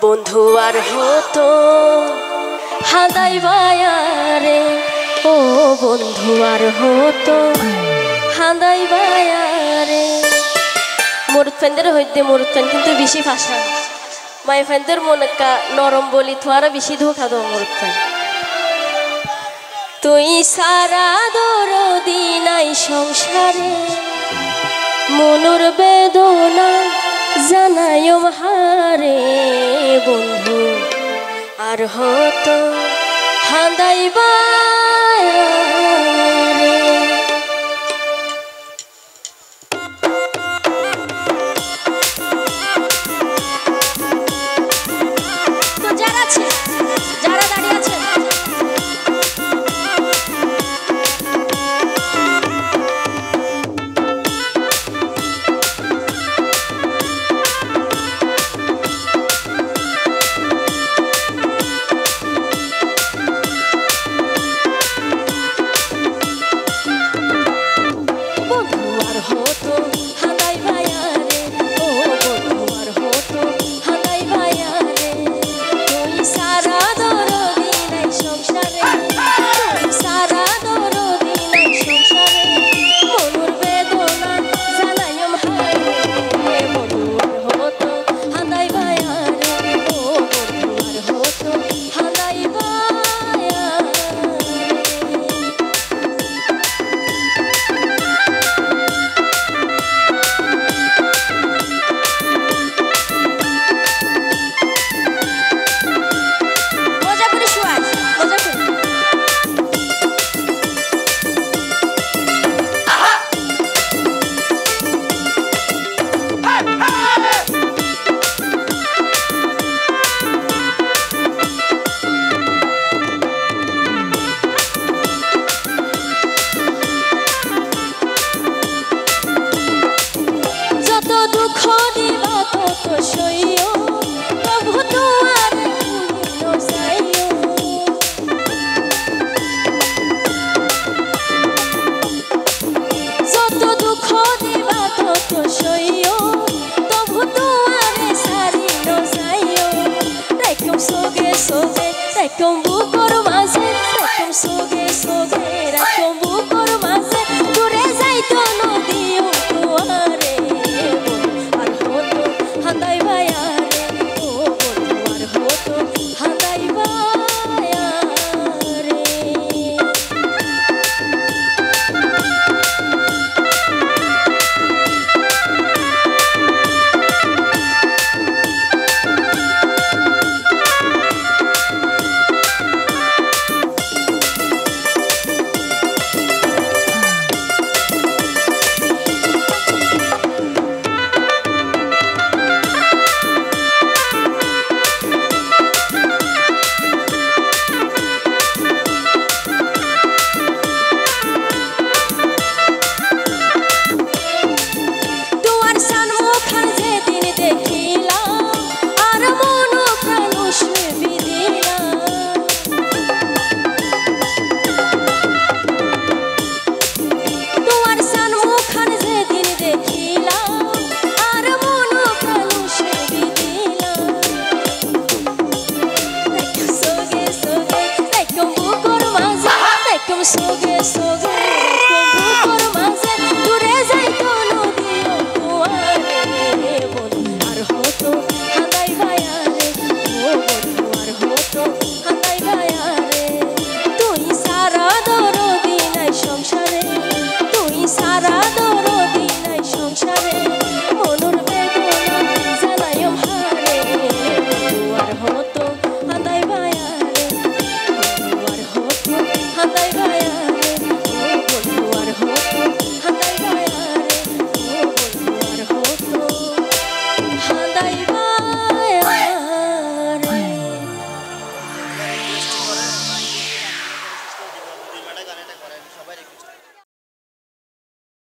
বন্ধু আর হতো হাদাই বায়ারে, ও বন্ধু আর হতো হাদাই বায়ারে। মুরুদ ফেন্দের হইতে মুরুদ ফেন কিন্তু বেশি ভাষা মাই ফেন্দের মনকা নরম বলি তোয়ারা বেশি ধোকা দো মুরুদ ফেন। তুই সারা দরদি নাই সংসারে, মনুর বেদনা জানায় হারে, বন্ধু আর হতো হাদাই বায়ারে। তো যারা আছে যারা দাঁড়িয়ে আছে con